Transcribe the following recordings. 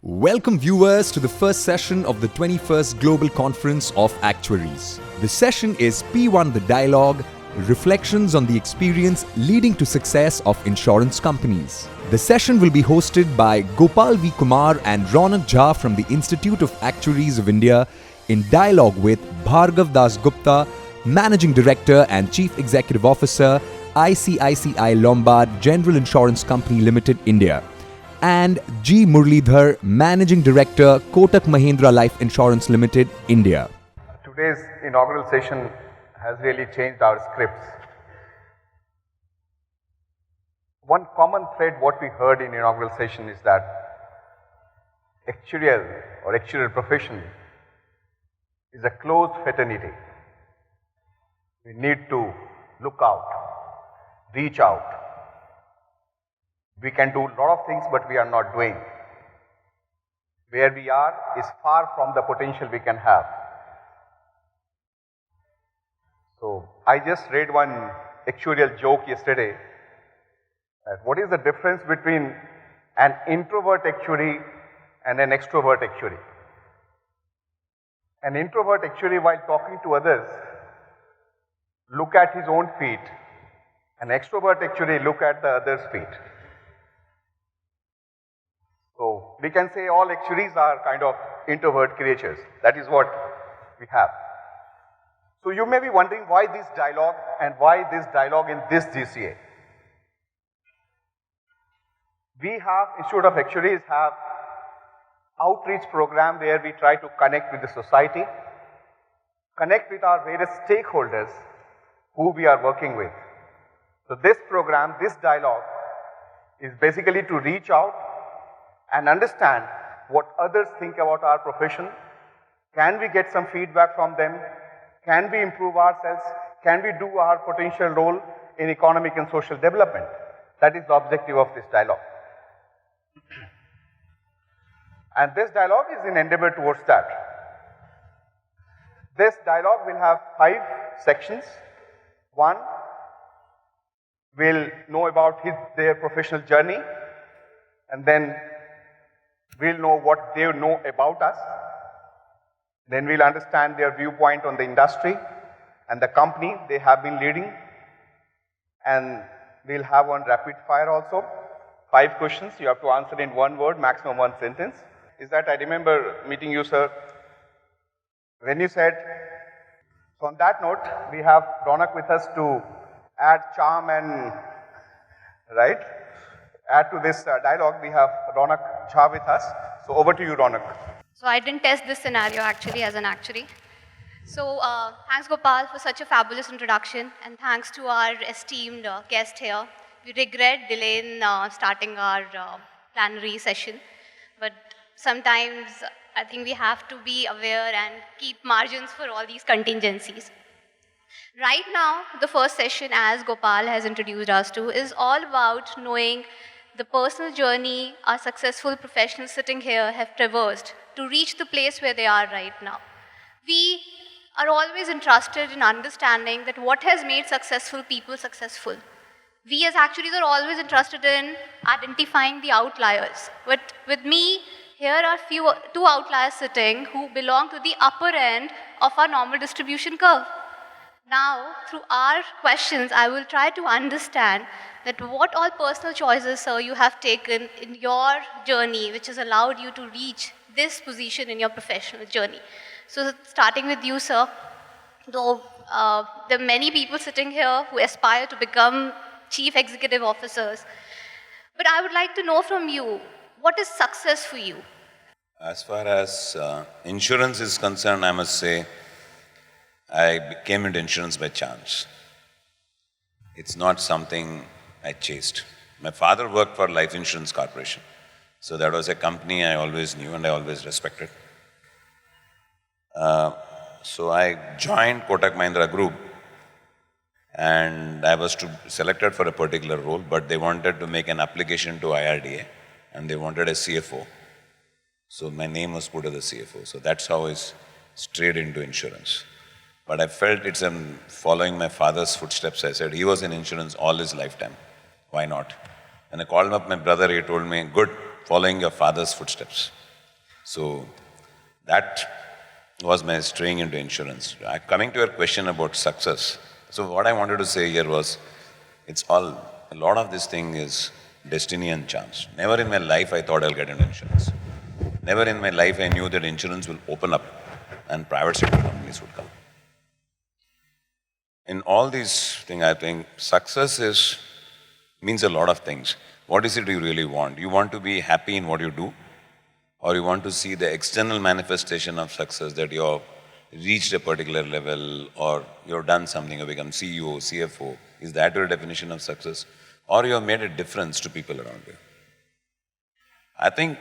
Welcome viewers to the first session of the 21st Global Conference of Actuaries. The session is P1 The Dialogue, Reflections on the Experience Leading to Success of Insurance Companies. The session will be hosted by Gopal V. Kumar and Ronak Jha from the Institute of Actuaries of India in dialogue with Bhargav Das Gupta, Managing Director and Chief Executive Officer, ICICI Lombard General Insurance Company Limited, India, and G. Muralidhar, Managing Director, Kotak Mahindra Life Insurance Limited, India. Today's inaugural session has really changed our scripts. One common thread what we heard in inaugural session is that actuarial profession is a closed fraternity. We need to look out, reach out. We can do a lot of things, but we are not doing. Where we are is far from the potential we can have. So, I just read one actuarial joke yesterday. What is the difference between an introvert actuary and an extrovert actuary? An introvert actuary, while talking to others, look at his own feet. An extrovert actuary look at the other's feet. So, we can say all actuaries are kind of introvert creatures. That is what we have. So, you may be wondering why this dialogue and why this dialogue in this GCA. We have, Institute of Actuaries have outreach program where we try to connect with the society, connect with our various stakeholders who we are working with. So, this program, this dialogue is basically to reach out and understand what others think about our profession. Can we get some feedback from them? Can we improve ourselves? Can we do our potential role in economic and social development? That is the objective of this dialogue. And this dialogue is in endeavor towards that. This dialogue will have 5 sections. 1, we'll know about their professional journey, and then we'll know what they know about us. Then we'll understand their viewpoint on the industry and the company they have been leading. And we'll have one rapid fire also. 5 questions you have to answer in 1 word, maximum 1 sentence. Is that I remember meeting you, sir, when you said, so on that note, we have Ronak with us to add charm and, right? Add to this dialogue, we have Ronak Jha with us. So over to you, Ronak. So I didn't test this scenario actually as an actuary. So thanks Gopal for such a fabulous introduction, and thanks to our esteemed guest here. We regret delay in starting our plenary session, but sometimes I think we have to be aware and keep margins for all these contingencies. Right now, the first session, as Gopal has introduced us to, is all about knowing the personal journey our successful professionals sitting here have traversed to reach the place where they are right now. We are always interested in understanding that what has made successful people successful. We as actuaries are always interested in identifying the outliers. But with me, here are 2 outliers sitting who belong to the upper end of our normal distribution curve. Now, through our questions, I will try to understand that what all personal choices, sir, you have taken in your journey, which has allowed you to reach this position in your professional journey. So, starting with you, sir, though there are many people sitting here who aspire to become chief executive officers, but I would like to know from you, what is success for you? As far as insurance is concerned, I must say, I came into insurance by chance. It's not something I chased. My father worked for Life Insurance Corporation. So that was a company I always knew and I always respected. So I joined Kotak Mahindra Group and I was selected for a particular role, but they wanted to make an application to IRDA and they wanted a CFO. So my name was put as the CFO. So that's how I strayed into insurance. But I felt it's following my father's footsteps. I said, he was in insurance all his lifetime. Why not? And I called up my brother, he told me, good, following your father's footsteps. So that was my straying into insurance. Coming to your question about success. So what I wanted to say here was, a lot of this thing is destiny and chance. Never in my life I thought I'll get into insurance. Never in my life I knew that insurance will open up and private sector companies would come. In all these things, I think success means a lot of things. What is it you really want? You want to be happy in what you do? Or you want to see the external manifestation of success, that you've reached a particular level, or you've done something, you become CEO, CFO. Is that your definition of success? Or you have made a difference to people around you? I think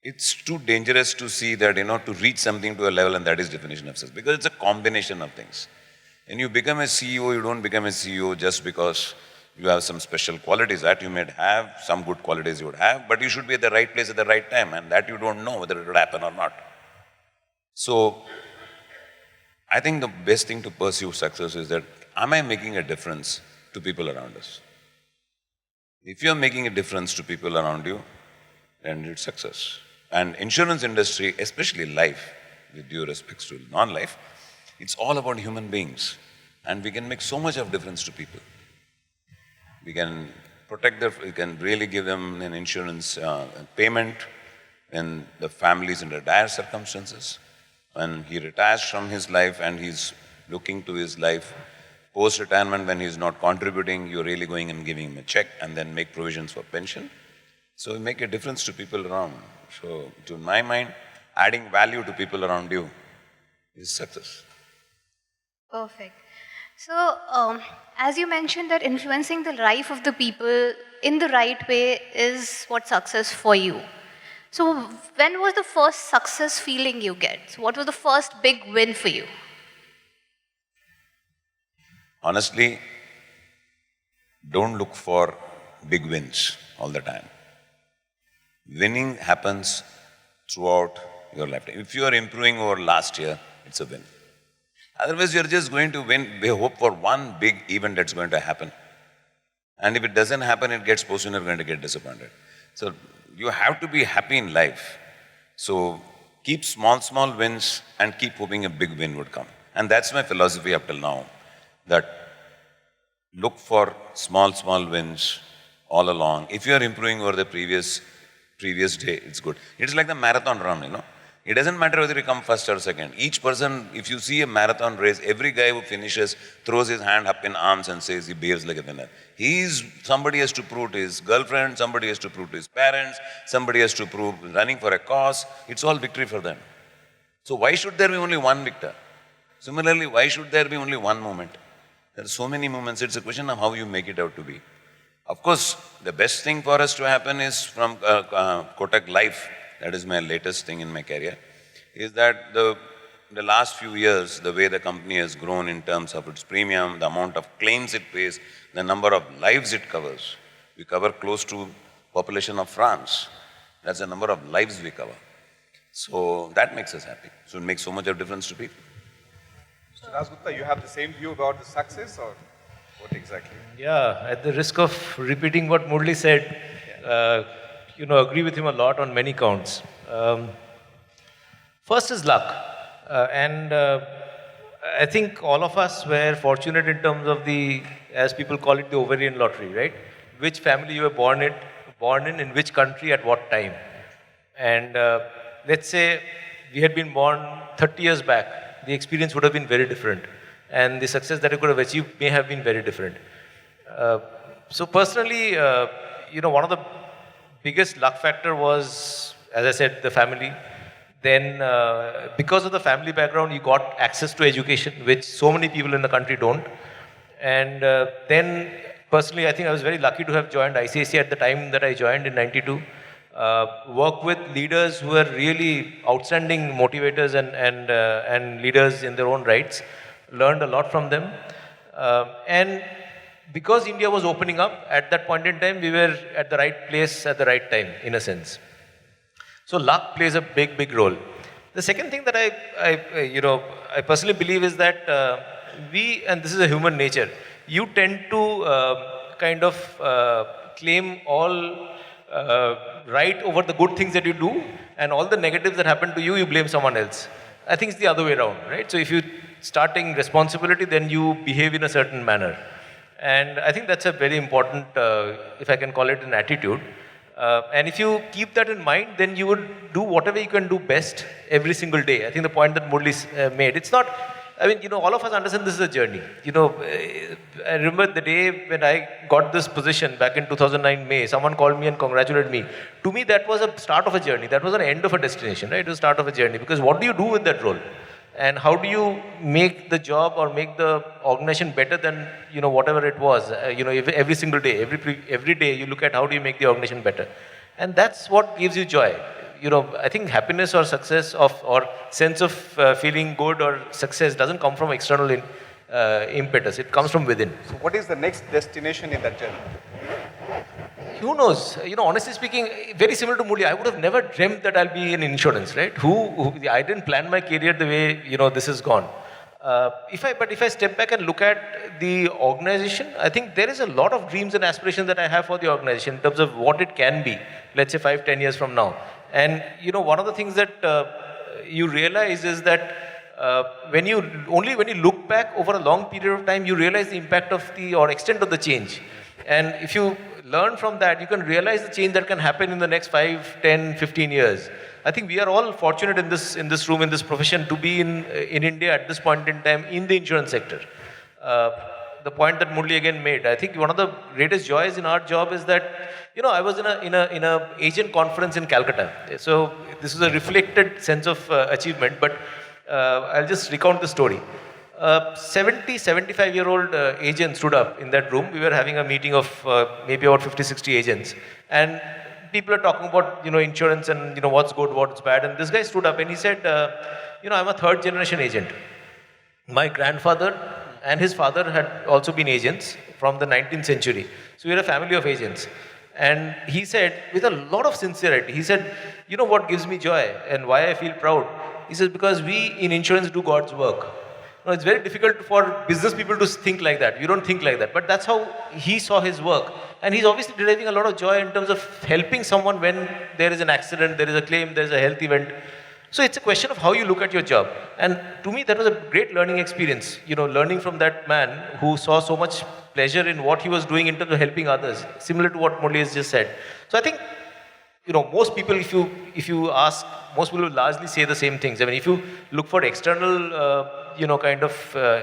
it's too dangerous to see that, to reach something to a level and that is definition of success, because it's a combination of things. When you become a CEO, you don't become a CEO just because you have some special qualities. That you may have, some good qualities you would have, but you should be at the right place at the right time, and that you don't know whether it would happen or not. So, I think the best thing to pursue success is that, am I making a difference to people around us? If you're making a difference to people around you, then it's success. And insurance industry, especially life, with due respects to non-life, it's all about human beings. And we can make so much of difference to people. We can protect them, we can really give them an insurance payment when the family is in dire circumstances. When he retires from his life and he's looking to his life post-retirement, when he's not contributing, you're really going and giving him a check and then make provisions for pension. So you make a difference to people around. So to my mind, adding value to people around you is success. Perfect. So, as you mentioned that influencing the life of the people in the right way is what success for you. So, when was the first success feeling you get? So what was the first big win for you? Honestly, don't look for big wins all the time. Winning happens throughout your lifetime. If you are improving over last year, it's a win. Otherwise, you're just going to win. We hope for one big event that's going to happen. And if it doesn't happen, it gets postponed, you're going to get disappointed. So, you have to be happy in life. So, keep small wins and keep hoping a big win would come. And that's my philosophy up till now. That look for small wins all along. If you are improving over the previous day, it's good. It's like the marathon run, It doesn't matter whether you come first or second. Each person, if you see a marathon race, every guy who finishes throws his hand up in arms and says he behaves like a winner. Somebody has to prove to his girlfriend, somebody has to prove to his parents, somebody has to prove running for a cause. It's all victory for them. So why should there be only one victor? Similarly, why should there be only one moment? There are so many moments. It's a question of how you make it out to be. Of course, the best thing for us to happen is from Kotak Life. That is my latest thing in my career, is that the last few years, the way the company has grown in terms of its premium, the amount of claims it pays, the number of lives it covers. We cover close to population of France. That's the number of lives we cover. So that makes us happy. So it makes so much of difference to people. Mr. Dasgupta, you have the same view about the success, or what exactly? Yeah, at the risk of repeating what Murli said, agree with him a lot on many counts. First is luck. I think all of us were fortunate in terms of as people call it, the ovarian lottery, right? Which family you were born in which country, at what time. And let's say we had been born 30 years back, the experience would have been very different. And the success that you could have achieved may have been very different. So personally, one of the biggest luck factor was, as I said, the family. Then, because of the family background, you got access to education, which so many people in the country don't. And then, personally, I think I was very lucky to have joined ICICI at the time that I joined in '92. Work with leaders who were really outstanding motivators and leaders in their own rights. Learned a lot from them. And because India was opening up, at that point in time, we were at the right place at the right time, in a sense. So luck plays a big role. The second thing that I personally believe is that and this is a human nature, you tend to claim all write over the good things that you do, and all the negatives that happen to you, you blame someone else. I think it's the other way around, right? So if you start taking responsibility, then you behave in a certain manner. And I think that's a very important, if I can call it an attitude. And if you keep that in mind, then you would do whatever you can do best every single day. I think the point that Murli made, it's not, I mean, all of us understand this is a journey. I remember the day when I got this position back in 2009 May, someone called me and congratulated me. To me, that was a start of a journey. That was an end of a destination, right? It was the start of a journey. Because what do you do with that role? And how do you make the job or make the organization better than, whatever it was? Every single day, every day you look at how do you make the organization better. And that's what gives you joy. I think happiness or success or sense of feeling good or success doesn't come from external impetus. It comes from within. So what is the next destination in that journey? Who knows? Honestly speaking, very similar to Murli, I would have never dreamt that I'll be in insurance, right? I didn't plan my career the way, this has gone. If I step back and look at the organization, I think there is a lot of dreams and aspirations that I have for the organization in terms of what it can be, let's say 5-10 years from now. And, one of the things that you realize is that when you look back over a long period of time, you realize the impact of or extent of the change. And if you learn from that, you can realize the change that can happen in the next 5, 10, 15 years. I think we are all fortunate in this room, in this profession, to be in India at this point in time in the insurance sector. The point that Murli again made, I think one of the greatest joys in our job is that, I was in a agent conference in Calcutta. So this is a reflected sense of achievement, but I'll just recount the story. 75-year-old agent stood up in that room. We were having a meeting of maybe about 50-60 agents. And people are talking about, insurance and, what's good, what's bad. And this guy stood up and he said, I'm a third generation agent. My grandfather and his father had also been agents from the 19th century. So we're a family of agents. And he said, with a lot of sincerity, he said, what gives me joy and why I feel proud? He says, because we in insurance do God's work. It's very difficult for business people to think like that. You don't think like that. But that's how he saw his work. And he's obviously deriving a lot of joy in terms of helping someone when there is an accident, there is a claim, there is a health event. So it's a question of how you look at your job. And to me, that was a great learning experience. Learning from that man who saw so much pleasure in what he was doing in terms of helping others, similar to what Murli has just said. So I think, most people, if you ask, most people will largely say the same things. I mean, if you look for external,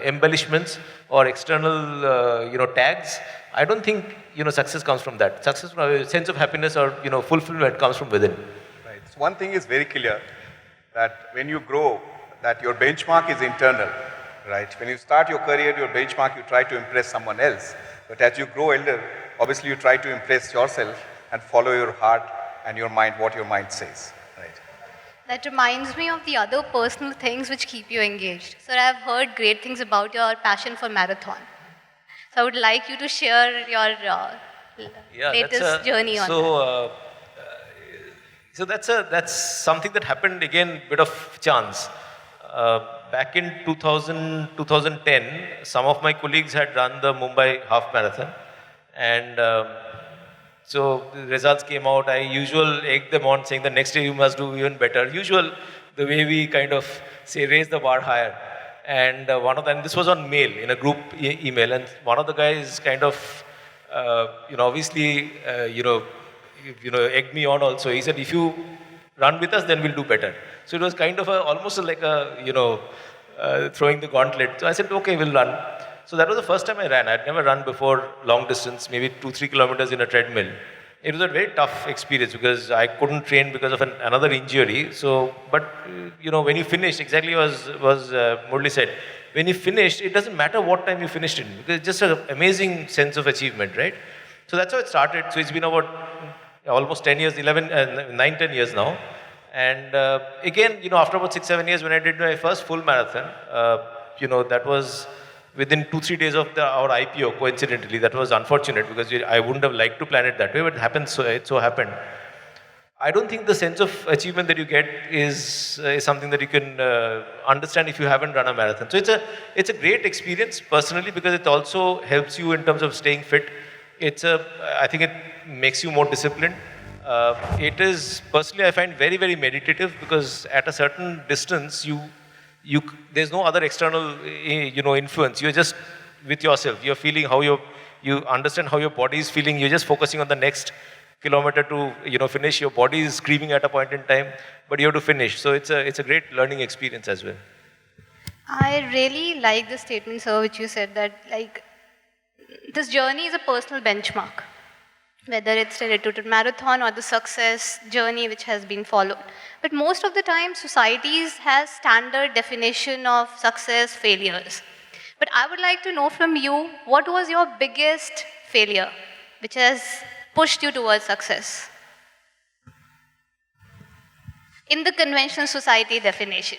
embellishments or external, tags, I don't think, success comes from that. Success from a sense of happiness or, fulfillment comes from within. Right. So one thing is very clear, that when you grow, that your benchmark is internal, right? When you start your career, your benchmark, you try to impress someone else. But as you grow elder, obviously you try to impress yourself and follow your heart and your mind, what your mind says, right? That reminds me of the other personal things which keep you engaged. Sir, I've heard great things about your passion for marathon. So I would like you to share your latest journey on that. So that's something that happened, again, bit of chance. Back in 2010, some of my colleagues had run the Mumbai half marathon. And so the results came out. I egged them on, saying the next day you must do even better. The way we kind of say, raise the bar higher. And one of them, this was on mail, in a group email. And one of the guys kind of, obviously, egged me on also. He said, if you run with us, then we'll do better. So it was kind of almost like throwing the gauntlet. So I said, okay, we'll run. So that was the first time I ran. I'd never run before long distance, maybe 2-3 kilometers in a treadmill. It was a very tough experience because I couldn't train because of another injury. So, but when you finished, exactly was Murli said, when you finished, it doesn't matter what time you finished in, because it's just an amazing sense of achievement, right? So that's how it started. So it's been about almost 10 years, 9-10 years now. And again, after about 6-7 years, when I did my first full marathon, that was within 2-3 days of our IPO, coincidentally. That was unfortunate because I wouldn't have liked to plan it that way, but it so happened. I don't think the sense of achievement that you get is something that you can understand if you haven't run a marathon. So it's a great experience personally because it also helps you in terms of staying fit. I think it makes you more disciplined. It is, personally, I find very, very meditative because at a certain distance, there's no other external, influence. You're just with yourself. You're feeling how you understand how your body is feeling. You're just focusing on the next kilometer to, finish. Your body is screaming at a point in time, but you have to finish. So it's a great learning experience as well. I really like the statement, sir, which you said that this journey is a personal benchmark, whether it's related to marathon or the success journey which has been followed. But most of the time, societies has standard definition of success, failures. But I would like to know from you, what was your biggest failure which has pushed you towards success? In the conventional society definition.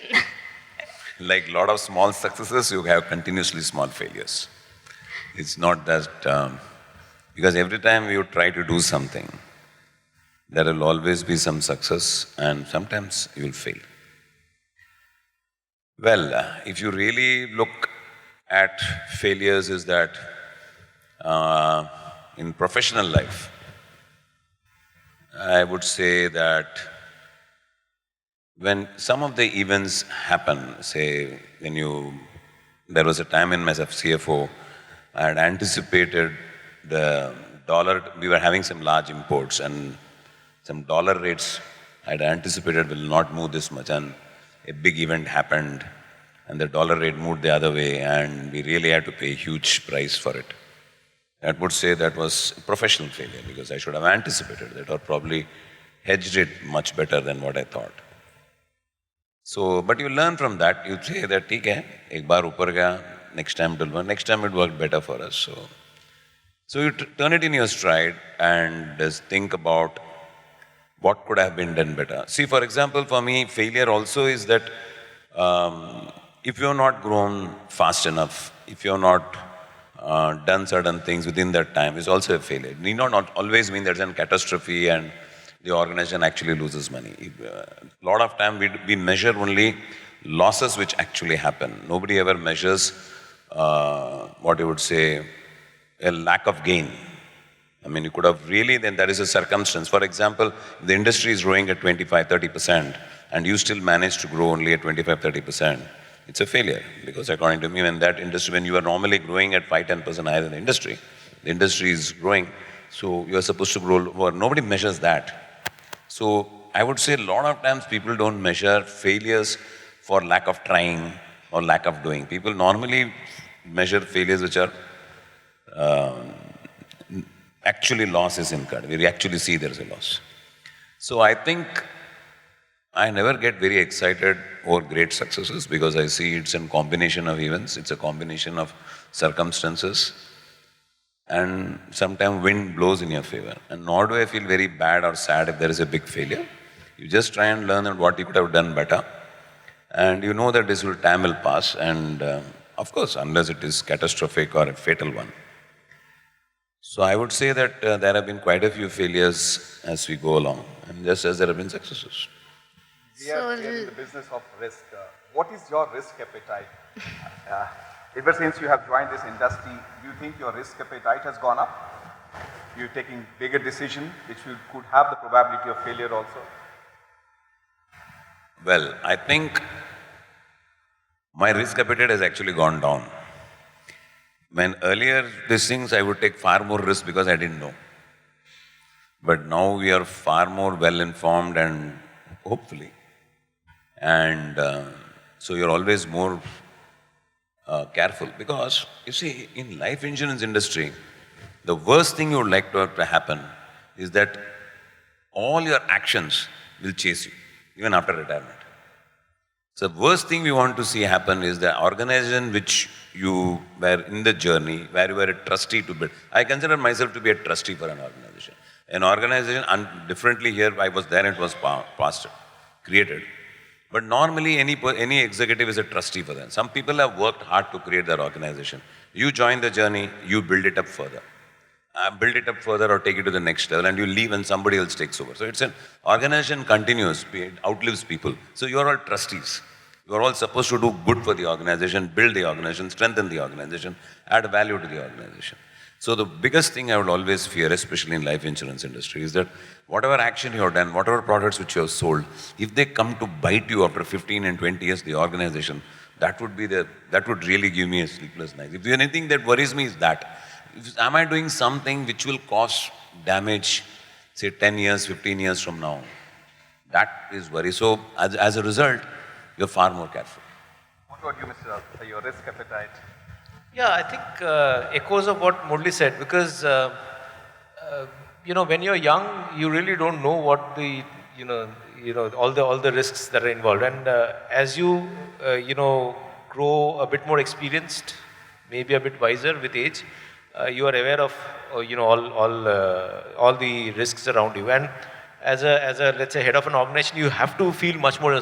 Like a lot of small successes, you have continuously small failures. It's not that, because every time you try to do something, there will always be some success and sometimes you will fail. Well, if you really look at failures is that in professional life, I would say that when some of the events happen, say there was a time in myself CFO, I had anticipated the dollar, we were having some large imports and some dollar rates I had anticipated will not move this much, and a big event happened and the dollar rate moved the other way and we really had to pay a huge price for it. I would say that was a professional failure because I should have anticipated that or probably hedged it much better than what I thought. So, but you learn from that, you say that, ठीक है, एक बार ऊपर गया, next time it will work, next time it worked better for us. So you turn it in your stride and just think about what could have been done better. See, for example, for me, failure also is that if you have not grown fast enough, if you have not done certain things within that time, it's also a failure. It need not always mean there's a catastrophe and the organization actually loses money. A lot of time we measure only losses which actually happen. Nobody ever measures, what you would say, a lack of gain. I mean, you could have really, then there is a circumstance. For example, the industry is growing at 25-30% and you still manage to grow only at 25-30%. It's a failure because according to me, when that industry, when you are normally growing at 5-10% higher than the industry is growing, so you are supposed to grow lower. Nobody measures that. So I would say a lot of times people don't measure failures for lack of trying or lack of doing. People normally measure failures which are actually loss is incurred. We actually see there is a loss. So I think I never get very excited over great successes because I see it's a combination of events, it's a combination of circumstances, and sometimes wind blows in your favor. And nor do I feel very bad or sad if there is a big failure. You just try and learn what you could have done better. And you know that time will pass. And of course, unless it is catastrophic or a fatal one. So I would say that there have been quite a few failures as we go along, and just as there have been successes. We are in the business of risk. What is your risk appetite? Ever since you have joined this industry, do you think your risk appetite has gone up? You're taking bigger decisions which could have the probability of failure also? Well, I think my risk appetite has actually gone down. When earlier these things I would take far more risk because I didn't know. But now we are far more well informed and hopefully. And so you're always more careful because you see in life insurance industry, the worst thing you would like to have to happen is that all your actions will chase you even after retirement. So the worst thing we want to see happen is the organization which you were in the journey, where you were a trustee to build. I consider myself to be a trustee for an organization. An organization, differently here, I was there, it was created. But normally any executive is a trustee for them. Some people have worked hard to create their organization. You join the journey, you build it up further. Build it up further or take it to the next level and you leave and somebody else takes over. So it's an organization continues, it outlives people. So you're all trustees. You're all supposed to do good for the organization, build the organization, strengthen the organization, add value to the organization. So the biggest thing I would always fear, especially in life insurance industry, is that whatever action you have done, whatever products which you have sold, if they come to bite you after 15 and 20 years, the organization, that would really give me a sleepless night. If there's anything that worries me is that, am I doing something which will cause damage, say 10 years, 15 years from now? That is worry. So as a result, you're far more careful. What about you, Mr. Arthur, your risk appetite? Yeah, I think echoes of what Murli said, because when you're young, you really don't know what the all the risks that are involved, and as you grow a bit more experienced, maybe a bit wiser with age, you are aware of all the risks around you, and as a let's say head of an organization, you have to feel much more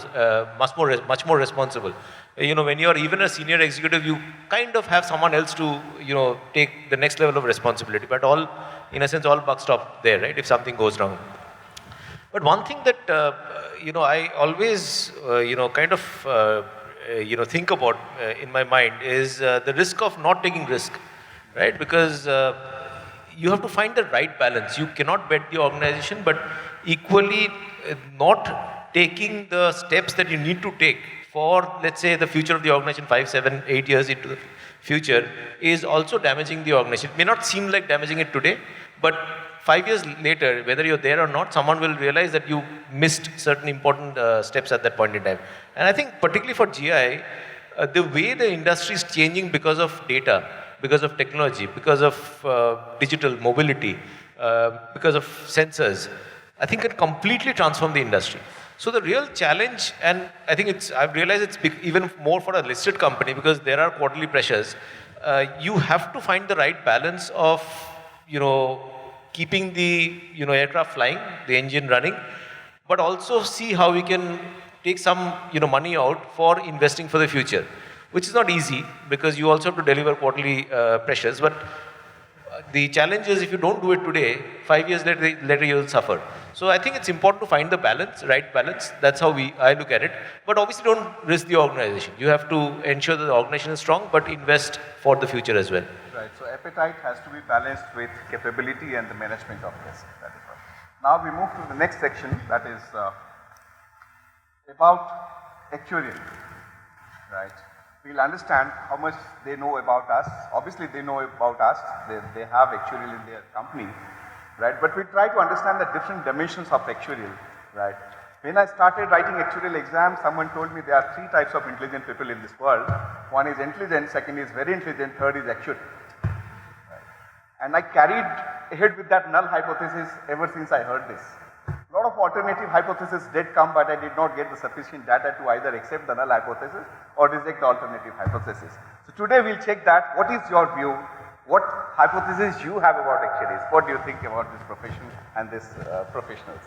responsible. When you are even a senior executive, you kind of have someone else to take the next level of responsibility. But all, in a sense, all buck stop there, right? If something goes wrong. But one thing that I always think about in my mind is the risk of not taking risk, right? Because you have to find the right balance. You cannot bet the organization, but equally not taking the steps that you need to take for, let's say, the future of the organization 5, 7, 8 years into the future is also damaging the organization. It may not seem like damaging it today, but 5 years later, whether you're there or not, someone will realize that you missed certain important steps at that point in time. And I think particularly for GI, the way the industry is changing because of data, because of technology, because of digital mobility, because of sensors, I think it completely transformed the industry. So the real challenge, and I think I've realized it's even more for a listed company because there are quarterly pressures. You have to find the right balance of, keeping the, aircraft flying, the engine running, but also see how we can take some, money out for investing for the future, which is not easy because you also have to deliver quarterly pressures. But the challenge is if you don't do it today, 5 years later you will suffer. So I think it's important to find the balance, right balance. That's how I look at it. But obviously don't risk the organization. You have to ensure that the organization is strong, but invest for the future as well. Right, so appetite has to be balanced with capability and the management of risk. That is right. Now we move to the next section, that is about actuarial, right? We'll understand how much they know about us. Obviously they know about us, they have actuarial in their company, right? But we try to understand the different dimensions of actuarial, right? When I started writing actuarial exams, someone told me there are 3 types of intelligent people in this world. One is intelligent, second is very intelligent, third is actuarial. Right? And I carried ahead with that null hypothesis ever since I heard this. A lot of alternative hypotheses did come, but I did not get the sufficient data to either accept the null hypothesis or reject the alternative hypothesis. So today we'll check that. What is your view? What hypothesis you have about actuaries? What do you think about this profession and these professionals?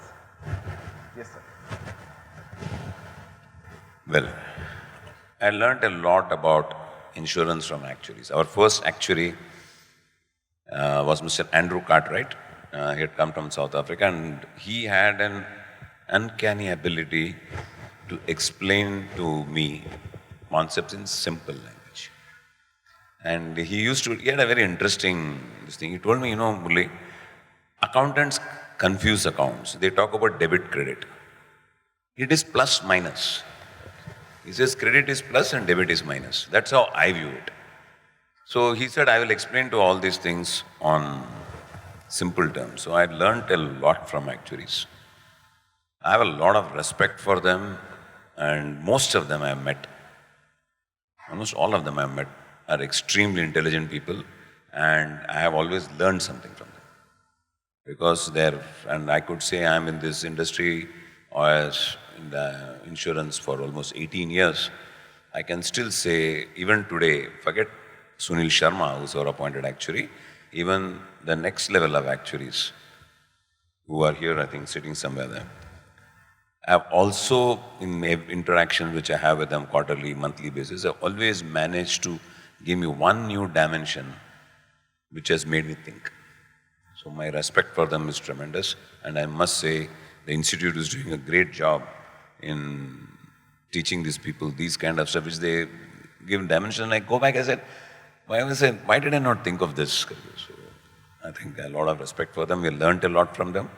Yes, sir. Well, I learned a lot about insurance from actuaries. Our first actuary was Mr. Andrew Cartwright. He had come from South Africa and he had an uncanny ability to explain to me concepts in simple language. And he had a very interesting thing. He told me, Murli, accountants confuse accounts. They talk about debit, credit. It is plus minus. He says credit is plus and debit is minus. That's how I view it. So he said, I will explain to all these things on simple terms. So I learned a lot from actuaries. I have a lot of respect for them, and most of them I have met. Almost all of them I have met are extremely intelligent people, and I have always learned something from them. Because and I could say I'm in this industry or in the insurance for almost 18 years. I can still say, even today, forget Sunil Sharma, who's our appointed actuary, even the next level of actuaries who are here, I think, sitting somewhere there. I have also, in interactions which I have with them quarterly, monthly basis, I've always managed to give me one new dimension which has made me think. So my respect for them is tremendous, and I must say the institute is doing a great job in teaching these people these kind of stuff which they give dimension. I go back, I said, why did I not think of this? So I think a lot of respect for them. We learned a lot from them.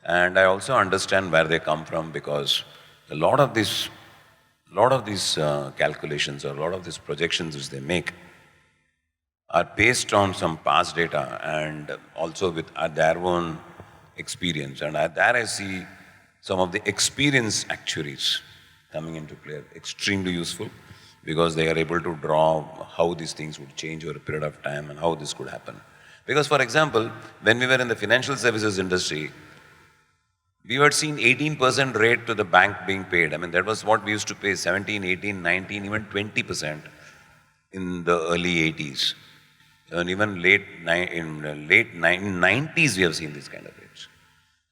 And I also understand where they come from, because a lot of these calculations or a lot of these projections which they make are based on some past data and also with their own experience. And there I see some of the experienced actuaries coming into play, extremely useful, because they are able to draw how these things would change over a period of time and how this could happen. Because, for example, when we were in the financial services industry, we had seen 18% rate to the bank being paid. I mean, that was what we used to pay, 17, 18, 19, even 20% in the early 80s. And even in the late 90s, we have seen these kind of rates.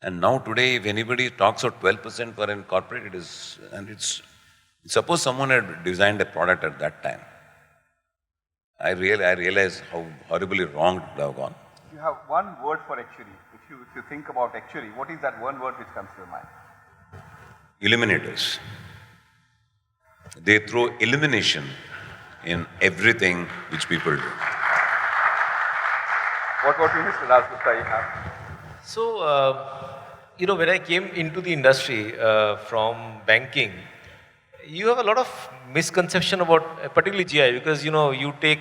And now today, if anybody talks of 12% for a corporate, it is, and it's, suppose someone had designed a product at that time. I realize how horribly wrong it would have gone. You have one word for actuary. If you think about actuary, what is that one word which comes to your mind? Eliminators. They throw elimination in everything which people do. What about you, Mr. Dasgupta, you have? So, when I came into the industry from banking, you have a lot of misconception about particularly GI, because you take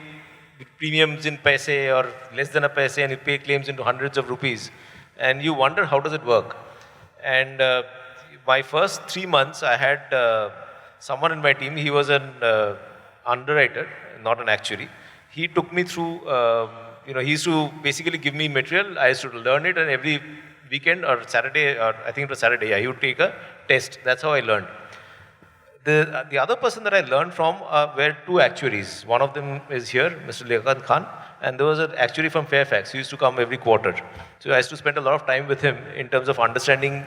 premiums in paise or less than a paise and you pay claims into hundreds of rupees, and you wonder how does it work. And my first 3 months, I had someone in my team. He was an underwriter, not an actuary. He took me through. He used to basically give me material. I used to learn it, and every weekend or Saturday, or I think it was Saturday, he would take a test. That's how I learned. The other person that I learned from were two actuaries. One of them is here, Mr. Liaquat Khan, and there was an actuary from Fairfax. He used to come every quarter. So I used to spend a lot of time with him in terms of understanding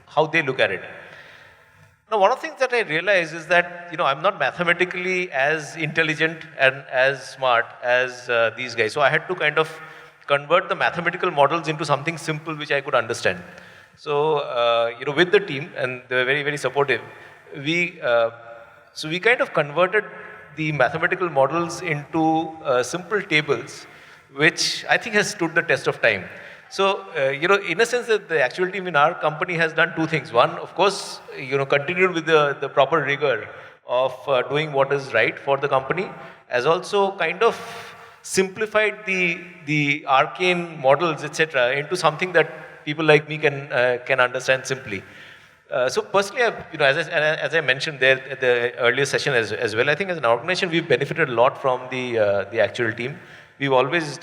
how they look at it. Now, one of the things that I realized is that, I'm not mathematically as intelligent and as smart as these guys. So I had to kind of convert the mathematical models into something simple which I could understand. So, with the team, and they were very, very supportive, we kind of converted the mathematical models into simple tables, which I think has stood the test of time. So, in a sense, that the actual team in our company has done two things. One, of course, continued with the proper rigor of doing what is right for the company, as also kind of simplified the arcane models, etc., into something that people like me can understand simply. So personally, as I mentioned there at the earlier session as well, I think as an organization we've benefited a lot from the actual team. We've always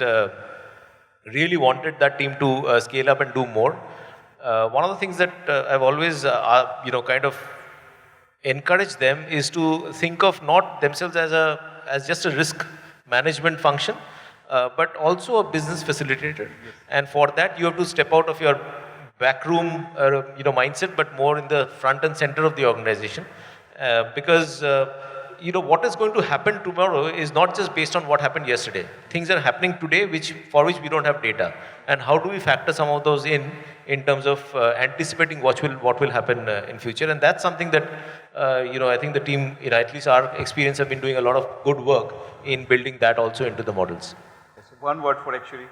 really wanted that team to scale up and do more. One of the things that I've always kind of encouraged them is to think of not themselves as just a risk management function, but also a business facilitator. Yes. And for that, you have to step out of your backroom mindset, but more in the front and center of the organization, because what is going to happen tomorrow is not just based on what happened yesterday. Things are happening today for which we don't have data, and how do we factor some of those in terms of anticipating what will happen in future. And that's something that I think the team, at least our experience, have been doing a lot of good work in building that also into the models. So one word for actuary.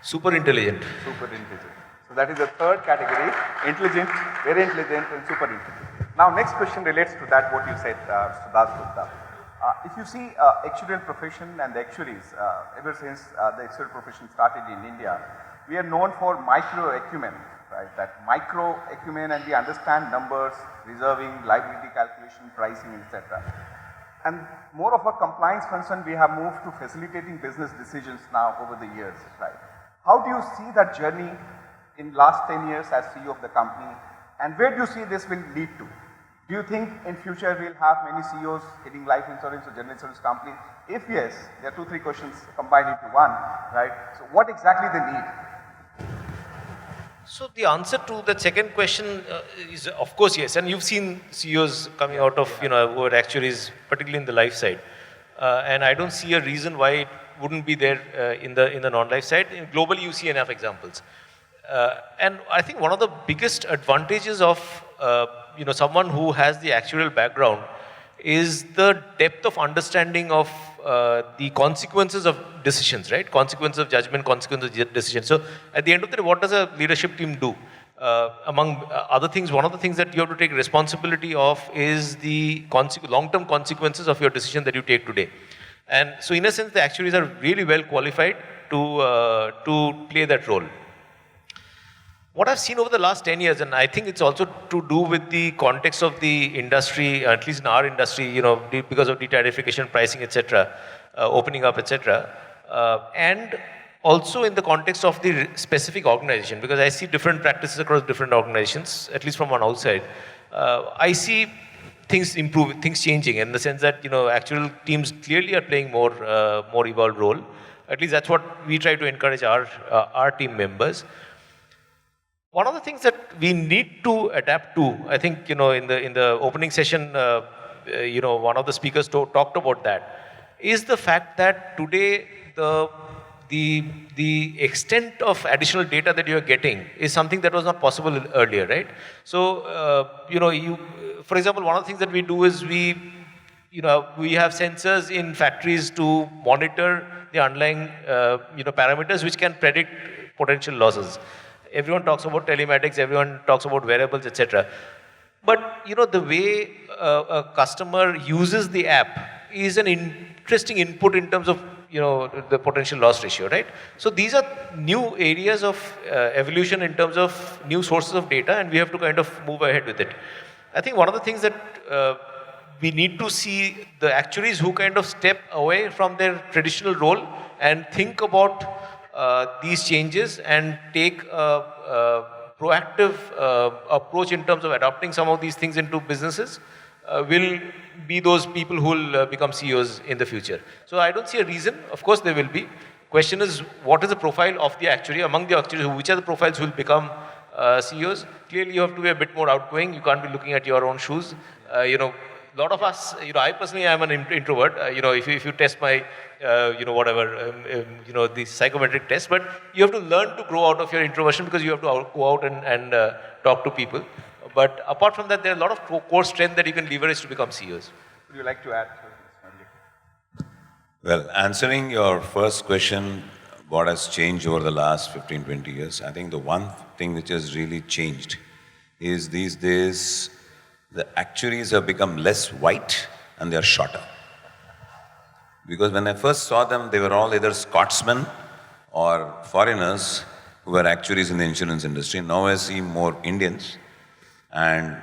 Super intelligent. Super intelligent. So that is the third category: intelligent, very intelligent, and super intelligent. Now, next question relates to that, what you said, Mr. Dasgupta. If you see actuarial profession and the actuaries, ever since the actuarial profession started in India, we are known for micro acumen, right? That micro acumen, and we understand numbers, reserving, liability calculation, pricing, etc. And more of a compliance concern, we have moved to facilitating business decisions now over the years, right? How do you see that journey in last 10 years as CEO of the company, and where do you see this will lead to? Do you think in future we'll have many CEOs heading life insurance or general insurance companies? If yes, there are 2-3 questions combined into one, right? So what exactly they need? So the answer to the second question is, of course, yes. And you've seen CEOs coming out of, who are actuaries, particularly in the life side. And I don't see a reason why it wouldn't be there in the non-life side. Globally, you see enough examples. And I think one of the biggest advantages of someone who has the actuarial background is the depth of understanding of the consequences of decisions, right? Consequences of judgment, consequences of decisions. So at the end of the day, what does a leadership team do? Among other things, one of the things that you have to take responsibility of is the long-term consequences of your decision that you take today. And so in a sense, the actuaries are really well qualified to play that role. What I've seen over the last 10 years, and I think it's also to do with the context of the industry, at least in our industry, because of de-tariffication, pricing, etc., opening up, etc., and also in the context of the specific organization, because I see different practices across different organizations, at least from one outside. I see things improve, things changing in the sense that, actual teams clearly are playing more evolved role. At least that's what we try to encourage our team members. One of the things that we need to adapt to, I think, in the opening session, one of the speakers talked about that, is the fact that today the extent of additional data that you are getting is something that was not possible earlier, right? So, for example, one of the things that we do is we have sensors in factories to monitor the underlying, parameters which can predict potential losses. Everyone talks about telematics, everyone talks about wearables, etc. But, the way a customer uses the app is an interesting input in terms of, the potential loss ratio, right? So these are new areas of evolution in terms of new sources of data, and we have to kind of move ahead with it. I think one of the things that we need to see the actuaries who kind of step away from their traditional role and think about these changes and take a proactive approach in terms of adopting some of these things into businesses will be those people who will become CEOs in the future. So I don't see a reason. Of course there will be. Question is, what is the profile of the actuary? Among the actuaries, which are the profiles who will become CEOs? Clearly you have to be a bit more outgoing. You can't be looking at your own shoes. A lot of us, I personally am an introvert. If you test my, the psychometric test, but you have to learn to grow out of your introversion because you have to go out and talk to people. But apart from that, there are a lot of core strength that you can leverage to become CEOs. Would you like to add to this? Well, answering your first question, what has changed over the last 15, 20 years, I think the one thing which has really changed is these days, the actuaries have become less white and they are shorter. Because when I first saw them, they were all either Scotsmen or foreigners who were actuaries in the insurance industry. Now I see more Indians, and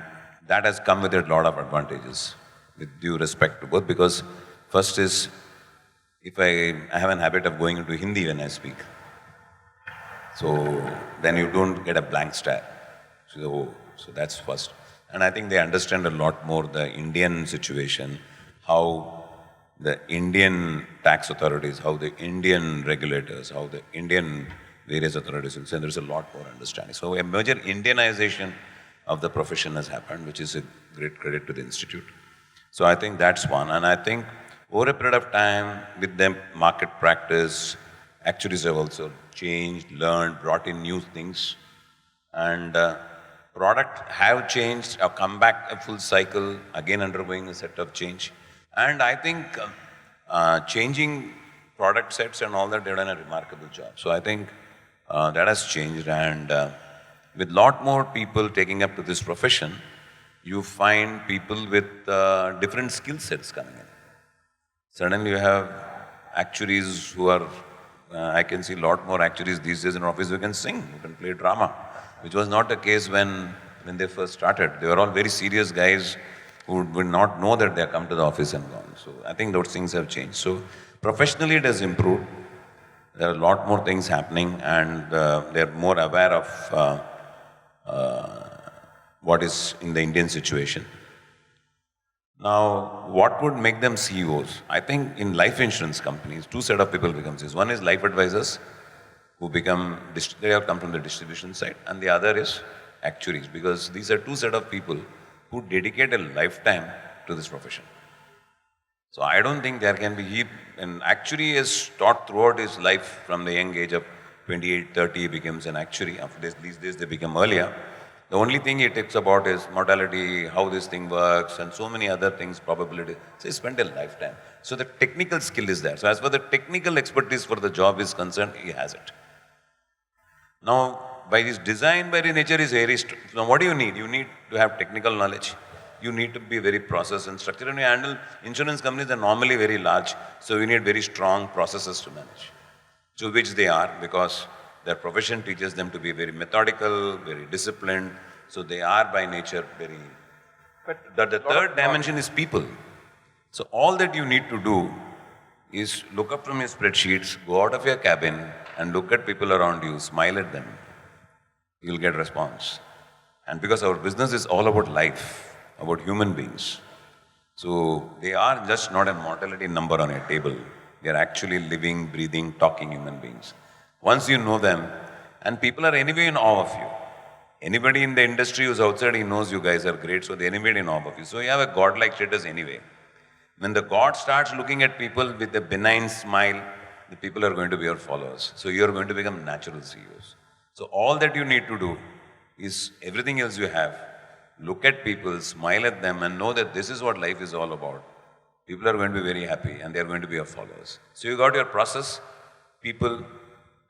that has come with a lot of advantages, with due respect to both, because first is, if I have an habit of going into Hindi when I speak, so then you don't get a blank stare. So that's first. And I think they understand a lot more the Indian situation, how the Indian tax authorities, how the Indian regulators, how the Indian various authorities will say, there's a lot more understanding. So a major Indianization of the profession has happened, which is a great credit to the institute. So I think that's one. And I think over a period of time, with the market practice, actuaries have also changed, learned, brought in new things. And product have changed, have come back a full cycle, again undergoing a set of change. And I think changing product sets and all that, they've done a remarkable job. So I think that has changed, and with lot more people taking up to this profession, you find people with different skill sets coming in. Suddenly you have actuaries who are, I can see a lot more actuaries these days in office who can sing, who can play drama, which was not the case when they first started. They were all very serious guys who would not know that they have come to the office and gone. So I think those things have changed. So professionally it has improved. There are a lot more things happening, and they're more aware of what is in the Indian situation. Now, what would make them CEOs? I think in life insurance companies, two set of people become CEOs. One is life advisors, who they have come from the distribution side, and the other is actuaries, because these are two set of people who dedicate a lifetime to this profession. So I don't think there can be, an actuary is taught throughout his life from the young age of 28, 30, he becomes an actuary. After this, these days they become earlier. The only thing he talks about is mortality, how this thing works, and so many other things, probability. So he spent a lifetime. So the technical skill is there. So as far the technical expertise for the job is concerned, he has it. Now, by his design, by his nature, is very now what do you need? You need to have technical knowledge. You need to be very process and structured. And we handle insurance companies are normally very large, so we need very strong processes to manage. So which they are, because their profession teaches them to be very methodical, very disciplined. So they are by nature very. But the third dimension is people. So all that you need to do is look up from your spreadsheets, go out of your cabin and look at people around you, smile at them. You'll get response. And because our business is all about life, about human beings. So they are just not a mortality number on a table. They are actually living, breathing, talking human beings. Once you know them, and people are anyway in awe of you. Anybody in the industry who's outside, he knows you guys are great, so they're anyway in awe of you. So you have a godlike status anyway. When the God starts looking at people with a benign smile, the people are going to be your followers. So you're going to become natural CEOs. So all that you need to do is everything else you have. Look at people, smile at them, and know that this is what life is all about. People are going to be very happy and they're going to be your followers. So you got your process, people,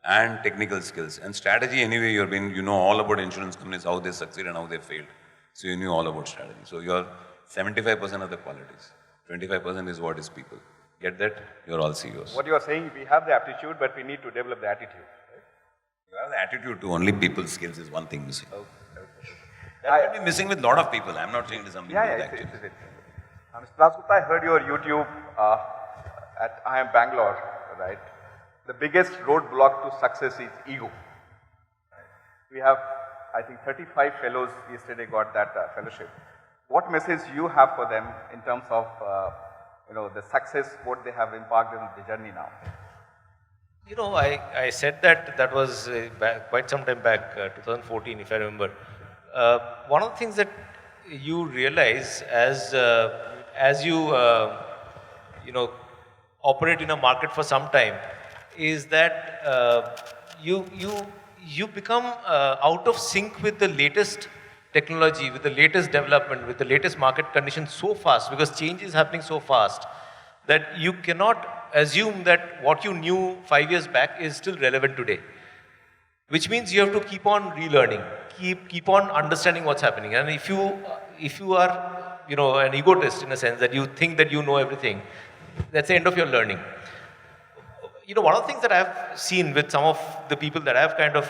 and technical skills. And strategy, anyway, you know all about insurance companies, how they succeed and how they failed. So you knew all about strategy. So you're 75% of the qualities. 25% is what is people. Get that? You're all CEOs. What you are saying, we have the aptitude, but we need to develop the attitude. Right? You have the attitude to only people skills is one thing missing. That might be missing with a lot of people. I'm not saying it is something big actually. Mr. Dasgupta, I heard your YouTube at IIM Bangalore, right? The biggest roadblock to success is ego. We have, I think, 35 fellows yesterday got that fellowship. What message you have for them in terms of, the success, what they have impacted on the journey now? You know, I said that was quite some time back, 2014, if I remember. One of the things that you realize as you operate in a market for some time is that you become out of sync with the latest technology, with the latest development, with the latest market conditions so fast, because change is happening so fast that you cannot assume that what you knew 5 years back is still relevant today. Which means you have to keep on relearning, keep on understanding what's happening. And if you are, an egotist in a sense that you think that you know everything, that's the end of your learning. One of the things that I've seen with some of the people that I've kind of,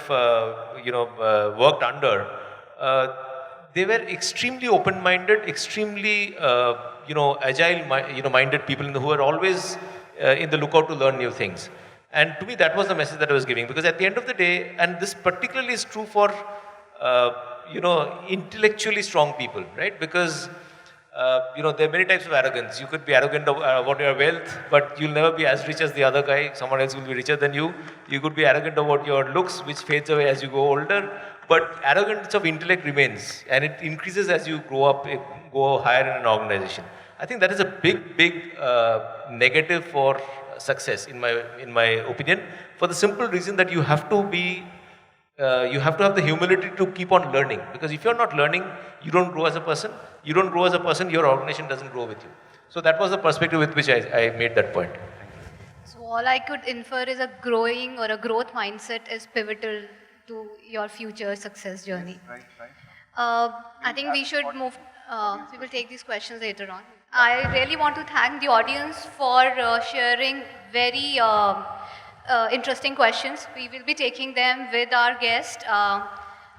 worked under, they were extremely open-minded, extremely, agile, minded people who are always in the lookout to learn new things. And to me, that was the message that I was giving, because at the end of the day, and this particularly is true for, intellectually strong people, right? Because, there are many types of arrogance. You could be arrogant about your wealth, but you'll never be as rich as the other guy. Someone else will be richer than you. You could be arrogant about your looks, which fades away as you go older. But arrogance of intellect remains, and it increases as you grow up, go higher in an organization. I think that is a big negative for success, in my opinion, for the simple reason that you have to have the humility to keep on learning. Because if you're not learning, you don't grow as a person. You don't grow as a person, your organization doesn't grow with you. So that was the perspective with which I made that point. So all I could infer is a growing or a growth mindset is pivotal to your future success journey. Right. I think we should move, we will take these questions later on. I really want to thank the audience for sharing very interesting questions. We will be taking them with our guest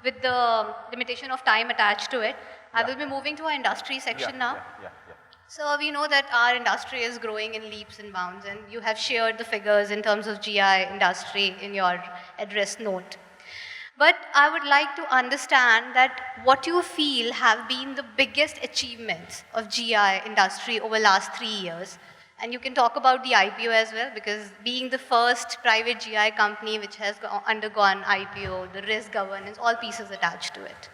with the limitation of time attached to it. I will be moving to our industry section now. Yeah. So we know that our industry is growing in leaps and bounds, and you have shared the figures in terms of GI industry in your address note. But I would like to understand that what you feel have been the biggest achievements of GI industry over the last 3 years. And you can talk about the IPO as well, because being the first private GI company which has undergone IPO, the risk governance, all pieces attached to it.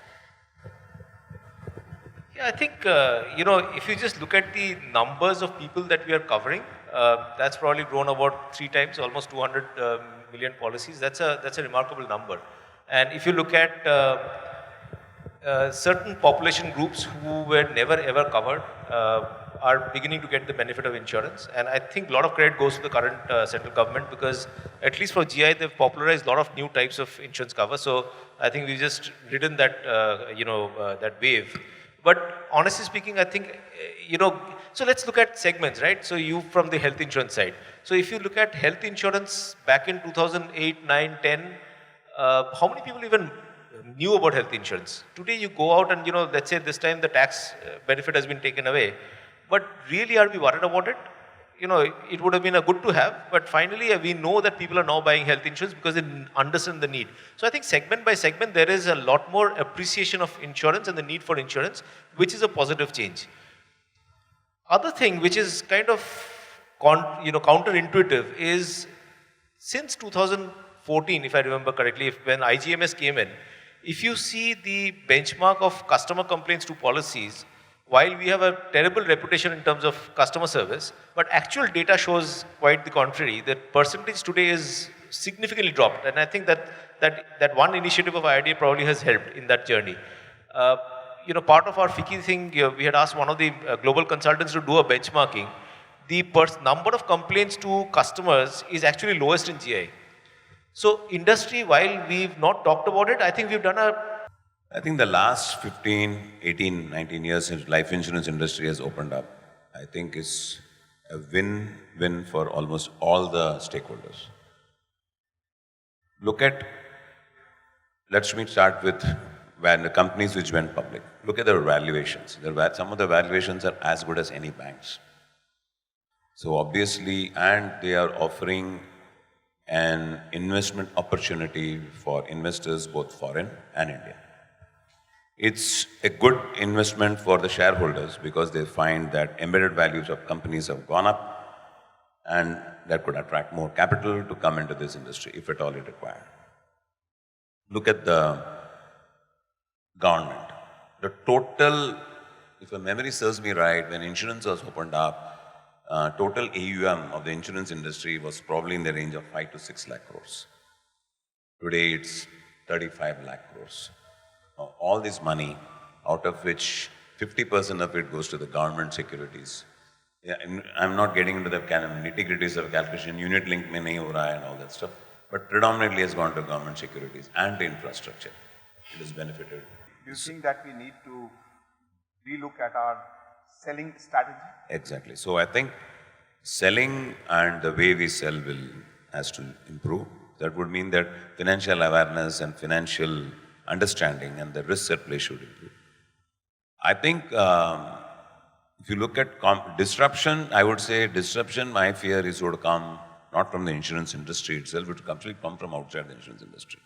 Yeah, I think, if you just look at the numbers of people that we are covering, that's probably grown about 3 times, almost 200 million policies. That's a remarkable number. And if you look at certain population groups who were never ever covered are beginning to get the benefit of insurance. And I think a lot of credit goes to the current central government, because at least for GI, they've popularized a lot of new types of insurance cover. So I think we've just ridden that, that wave. But honestly speaking, I think, so let's look at segments, right? So you from the health insurance side. So if you look at health insurance back in 2008, 9, 10, how many people even knew about health insurance? Today you go out and, let's say this time the tax benefit has been taken away. But really, are we worried about it? It would have been a good to have, but finally we know that people are now buying health insurance because they understand the need. So I think segment by segment, there is a lot more appreciation of insurance and the need for insurance, which is a positive change. Other thing which is kind of counterintuitive is since 2014, if I remember correctly, when IGMS came in, if you see the benchmark of customer complaints to policies, while we have a terrible reputation in terms of customer service, but actual data shows quite the contrary. The percentage today is significantly dropped, and I think that one initiative of IRDA probably has helped in that journey. Part of our FICCI thing, we had asked one of the global consultants to do a benchmarking. The number of complaints to customers is actually lowest in GI. So industry, while we've not talked about it, I think we've done I think the last 15, 18, 19 years since life insurance industry has opened up, I think is a win-win for almost all the stakeholders. Let me start with when the companies which went public. Look at their valuations. Some of the valuations are as good as any banks. So obviously, and they are offering an investment opportunity for investors, both foreign and Indian. It's a good investment for the shareholders because they find that embedded values of companies have gone up and that could attract more capital to come into this industry if at all it required. Look at the government. The total, if my memory serves me right, when insurance was opened up, total AUM of the insurance industry was probably in the range of 5 to 6 lakh crores. Today it's 35 lakh crores. All this money, out of which 50% of it goes to the government securities. Yeah, and I'm not getting into the kind of nitty-gritties of calculation, unit link mein nahi ho raha and all that stuff, but predominantly has gone to government securities and to infrastructure. It has benefited. Do you think that we need to relook at our selling strategy? Exactly. So I think selling and the way we sell has to improve. That would mean that financial awareness and financial understanding and the risks at play should improve. I think if you look at disruption, I would say disruption, my fear is would come not from the insurance industry itself, it would actually come from outside the insurance industry.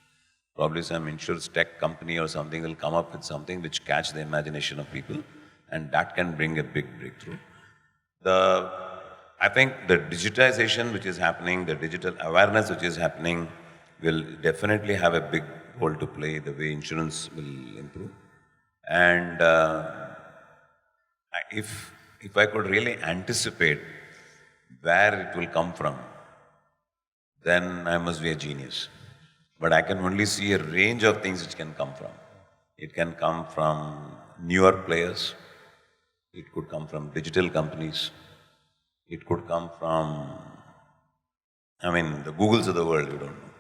Probably some insurance tech company or something will come up with something which catch the imagination of people, and that can bring a big breakthrough. I think the digitization which is happening, the digital awareness which is happening will definitely have a big role to play the way insurance will improve. And if I could really anticipate where it will come from, then I must be a genius. But I can only see a range of things which can come from. It can come from newer players. It could come from digital companies. It could come from, the Googles of the world, you don't know.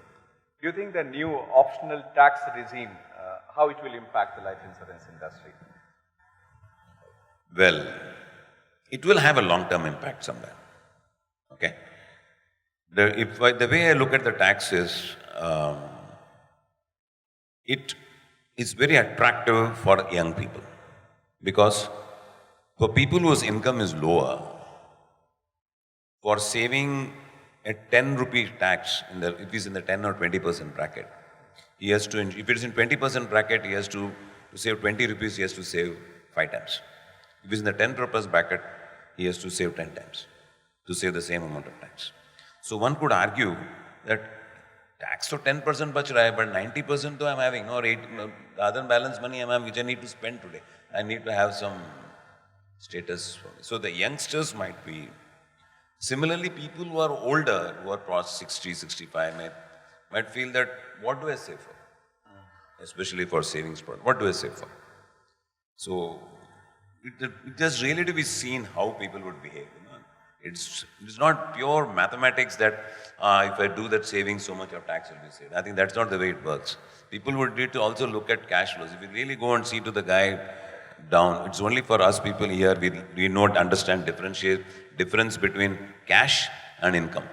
Do you think the new optional tax regime, how it will impact the life insurance industry? Well, it will have a long-term impact somewhere. Okay? The way I look at the taxes, it is very attractive for young people. Because for people whose income is lower, for saving a 10 rupee tax, if it is in the 10 or 20% bracket, he has to, if it is in 20% bracket, he has to save 20 rupees, he has to save 5 times. If it is in the 10 rupees bracket, he has to save 10 times to save the same amount of tax. So one could argue that tax to 10% bach raha hai, but 90% to I'm having, or 8, the other balance money I'm having, which I need to spend today. I need to have some status for me. So the youngsters might be. Similarly, people who are older, who are past 60, 65, might feel that, what do I save for? Especially for savings product. What do I save for? So it just really to be seen how people would behave. You know? It's not pure mathematics that if I do that saving, so much of tax will be saved. I think that's not the way it works. People would need to also look at cash flows. If you really go and see to the guy down, it's only for us people here, we not understand difference between cash and income.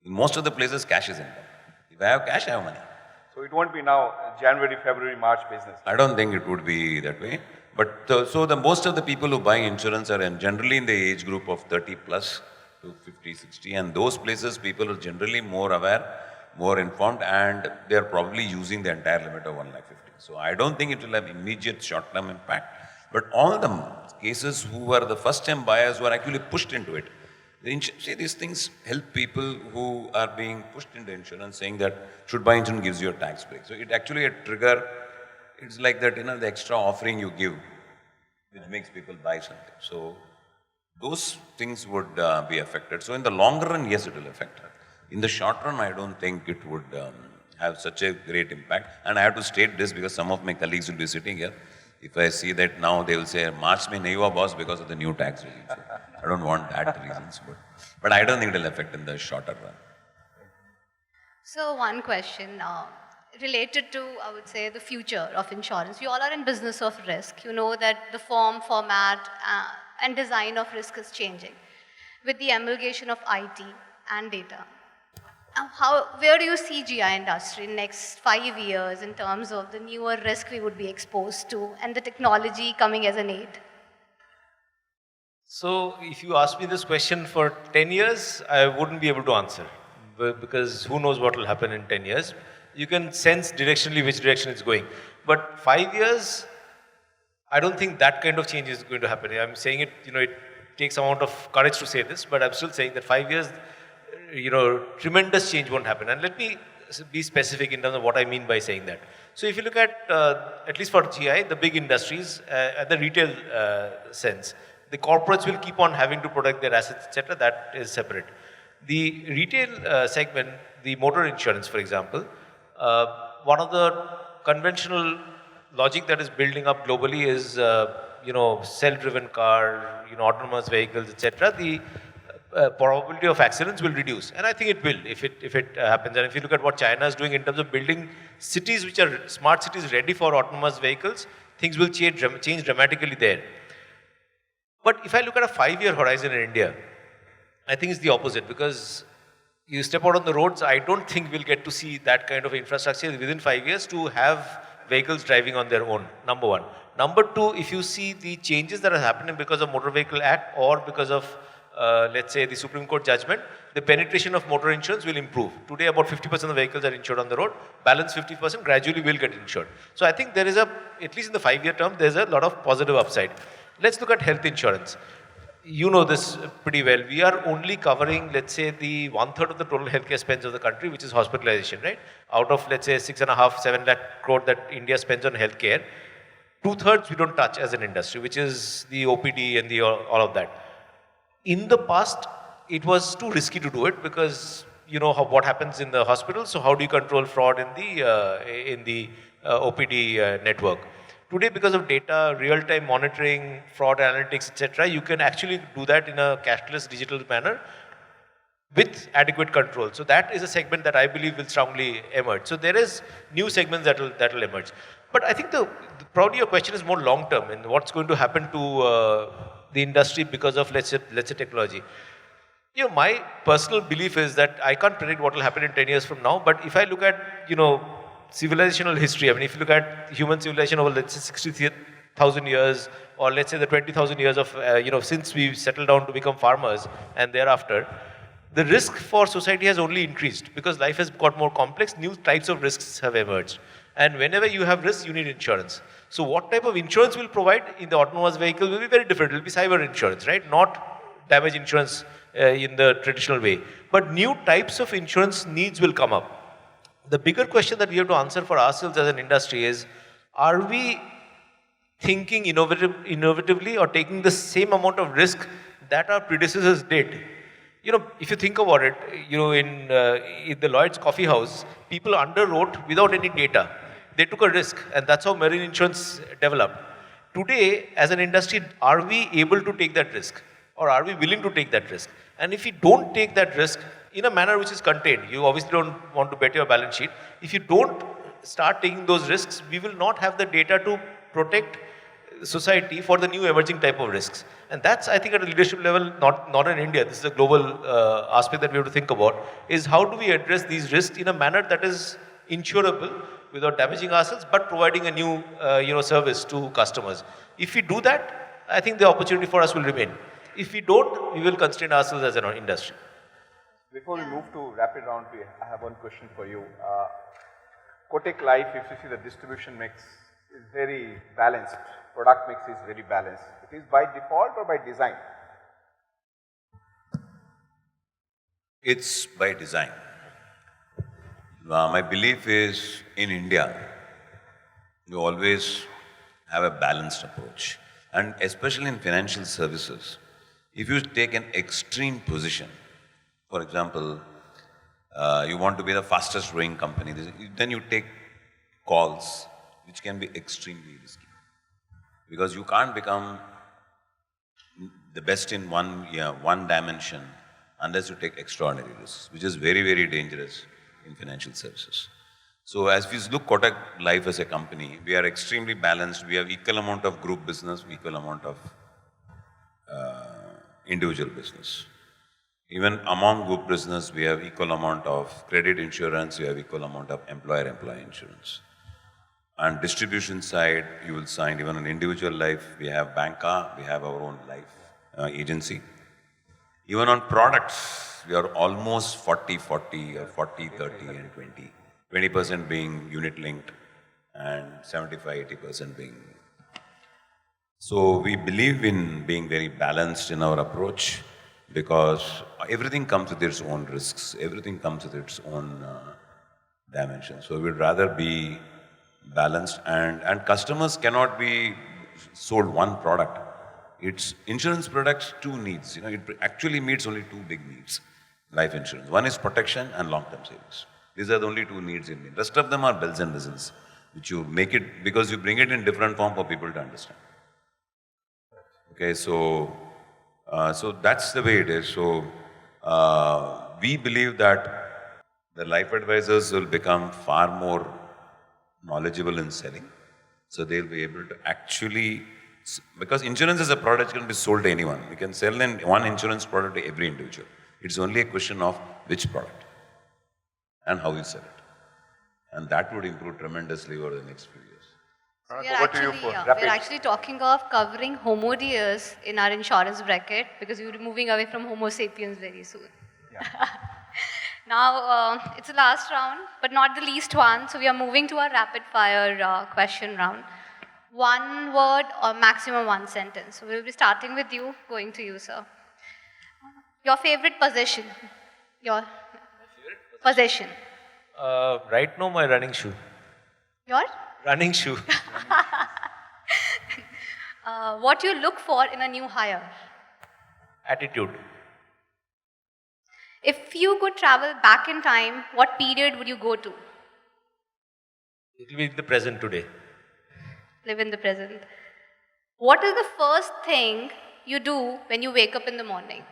In most of the places, cash is income. If I have cash, I have money. So it won't be now January, February, March business. I don't think it would be that way. But most of the people who buy insurance are generally in the age group of 30 plus to 50, 60. And those places, people are generally more aware, more informed, and they are probably using the entire limit of 1,50,000. So I don't think it will have immediate short-term impact. But all the cases who are the first-time buyers who are actually pushed into it, see, these things help people who are being pushed into insurance, saying that should buy insurance gives you a tax break. So it actually a trigger. It's like that, the extra offering you give, which makes people buy something. So those things would be affected. So in the longer run, yes, it will affect. In the short run, I don't think it would have such a great impact. And I have to state this because some of my colleagues will be sitting here. If I see that now, they will say, March mein nahi hua boss because of the new tax regime. So I don't want that reasons. But I don't think it will affect in the shorter run. So one question related to, I would say, the future of insurance. You all are in business of risk. You know that the format and design of risk is changing with the amalgamation of IT and data. Where do you see GI industry in next 5 years in terms of the newer risk we would be exposed to and the technology coming as an aid? So if you ask me this question for 10 years, I wouldn't be able to answer because who knows what will happen in 10 years. You can sense directionally which direction it's going. But 5 years, I don't think that kind of change is going to happen. I'm saying it, it takes a amount of courage to say this, but I'm still saying that 5 years, tremendous change won't happen. And let me be specific in terms of what I mean by saying that. So if you look at least for GI, the big industries, at the retail sense, the corporates will keep on having to protect their assets, etc. That is separate. The retail segment, the motor insurance, for example, one of the conventional logic that is building up globally is, self-driven car, autonomous vehicles, etc. The probability of accidents will reduce, and I think it will if it happens. And if you look at what China is doing in terms of building cities which are smart cities ready for autonomous vehicles, things will change dramatically there. But if I look at a 5-year horizon in India, I think it's the opposite, because you step out on the roads, I don't think we'll get to see that kind of infrastructure within 5 years to have vehicles driving on their own, number one. Number two, if you see the changes that are happening because of Motor Vehicle Act or because of, let's say, the Supreme Court judgment, the penetration of motor insurance will improve. Today, about 50% of vehicles are insured on the road. Balance 50% gradually will get insured. So I think there is at least in the 5-year term, there's a lot of positive upside. Let's look at health insurance. You know this pretty well. We are only covering, let's say, the 1/3 of the total healthcare spends of the country, which is hospitalization, right? Out of, let's say, 6.5, 7 lakh crore that India spends on healthcare, 2/3 we don't touch as an industry, which is the OPD and all of that. In the past, it was too risky to do it because you know what happens in the hospital. So how do you control fraud in the OPD network? Today, because of data, real-time monitoring, fraud analytics, etc., you can actually do that in a cashless digital manner with adequate control. So that is a segment that I believe will strongly emerge. So there is new segments that will emerge. But I think probably your question is more long-term in what's going to happen to the industry because of, let's say technology. My personal belief is that I can't predict what will happen in 10 years from now, but if I look at, civilizational history, if you look at human civilization over, let's say, 60,000 years, or let's say the 20,000 years of, since we settled down to become farmers and thereafter, the risk for society has only increased because life has got more complex, new types of risks have emerged. And whenever you have risks, you need insurance. So what type of insurance we'll provide in the autonomous vehicle will be very different. It will be cyber insurance, right? Not damage insurance in the traditional way. But new types of insurance needs will come up. The bigger question that we have to answer for ourselves as an industry is, are we thinking innovatively or taking the same amount of risk that our predecessors did? If you think about it, in the Lloyd's Coffee House, people underwrote without any data. They took a risk, and that's how marine insurance developed. today, as an industry, are we able to take that risk? Or are we willing to take that risk? And if we don't take that risk in a manner which is contained, you obviously don't want to bet your balance sheet. If you don't start taking those risks, we will not have the data to protect society for the new emerging type of risks. And that's, I think, at a leadership level, not in India, this is a global aspect that we have to think about, is how do we address these risks in a manner that is insurable without damaging ourselves, but providing a new service to customers. If we do that, I think the opportunity for us will remain. If we don't, we will constrain ourselves as an industry. Before we move to rapid round, I have one question for you. Kotak Life, if you see the distribution mix, is very balanced. Product mix is very balanced. It is by default or by design? It's by design. My belief is in India, you always have a balanced approach. And especially in financial services, if you take an extreme position, for example, you want to be the fastest growing company, then you take calls which can be extremely risky. Because you can't become the best in one dimension unless you take extraordinary risks, which is very, very dangerous in financial services. So as we look Kotak Life as a company, we are extremely balanced. We have equal amount of group business, equal amount of individual business. Even among group business, we have equal amount of credit insurance, we have equal amount of employer-employee insurance. On distribution side, you will find even on individual life, we have banca, we have our own life agency. Even on products, we are almost 40-40 or 40-30 and 20. 20% being unit linked and 75-80% being. So we believe in being very balanced in our approach because everything comes with its own risks, everything comes with its own dimensions. So we'd rather be balanced and customers cannot be sold one product. It's insurance products, two needs. It actually meets only two big needs. Life insurance. One is protection and long-term savings. These are the only two needs in me. Rest of them are bells and whistles, which you make it because you bring it in different form for people to understand. Okay, so that's the way it is. So we believe that the life advisors will become far more knowledgeable in selling. So they'll be able to actually, because insurance is a product that can be sold to anyone. We can sell one insurance product to every individual. It's only a question of which product and how you sell it. And that would improve tremendously over the next few years. We're actually talking of covering Homo deus in our insurance bracket because we're moving away from Homo sapiens very soon. Yeah. Now, it's the last round, but not the least one. So we are moving to our rapid fire question round. One word or maximum one sentence. So we'll be starting with you, going to you, sir. Your favorite position? Your possession? Right now, my running shoe. Your? Running shoe. What you look for in a new hire? Attitude. If you could travel back in time, what period would you go to? It will be the present today. Live in the present. What is the first thing you do when you wake up in the morning?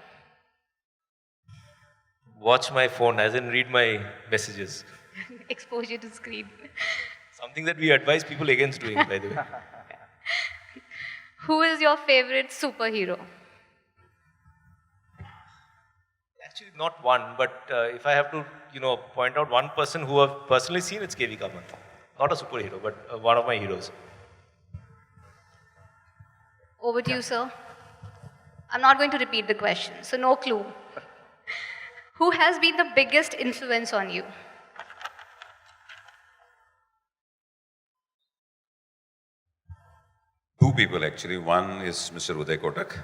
Watch my phone, as in read my messages. Exposure to screen. Something that we advise people against doing, by the way. Who is your favorite superhero? Actually, not one, but if I have to, point out one person who I've personally seen, it's K.V. Kamath. Not a superhero, but one of my heroes. Over to you, sir. I'm not going to repeat the question, so no clue. Who has been the biggest influence on you? Two people actually. One is Mr. Uday Kotak.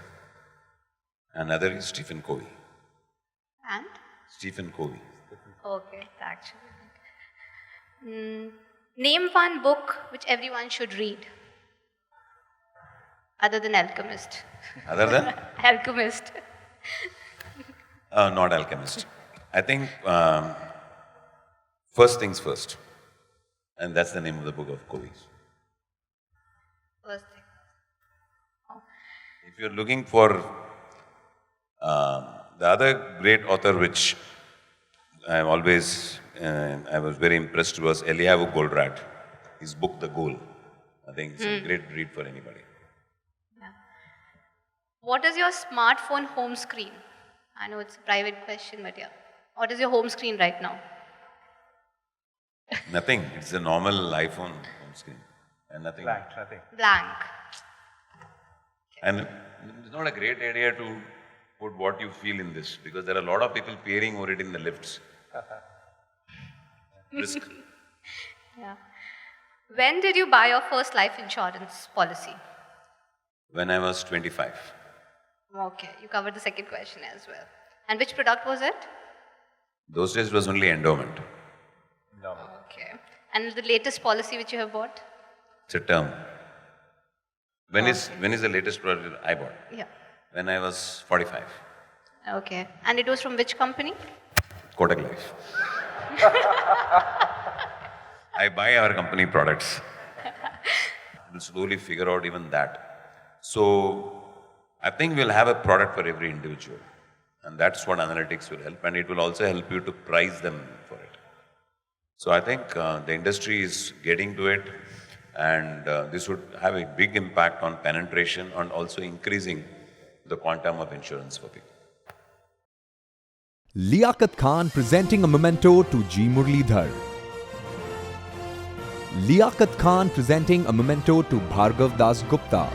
Another is Stephen Covey. And? Stephen Covey. Okay, actually. Name one book which everyone should read. Other than Alchemist. Other than? Alchemist. Not Alchemist. I think First Things First. And that's the name of the book of Covey. First thing. you're looking for the other great author, which I was very impressed, was Eliyahu Goldratt. His book, The Goal. I think it's a great read for anybody. What is your smartphone home screen? I know it's a private question, but yeah. What is your home screen right now? Nothing. It's a normal iPhone home screen. And nothing. Blank, nothing. Blank. And it's not a great idea to put what you feel in this, because there are a lot of people peering over it in the lifts. Risk. Yeah. When did you buy your first life insurance policy? When I was 25. Okay, you covered the second question as well. And which product was it? Those days it was only endowment. No. Okay. And the latest policy which you have bought? It's a term. When is the latest product I bought? Yeah. When I was 45. Okay. And it was from which company? Kotak Life. I buy our company products. We'll slowly figure out even that. So I think we'll have a product for every individual. And that's what analytics will help. And it will also help you to price them for it. So I think the industry is getting to it. And this would have a big impact on penetration and also increasing the quantum of insurance for people. Liaquat Khan presenting a memento to G. Muralidhar. Liaquat Khan presenting a memento to Bhargav Das Gupta.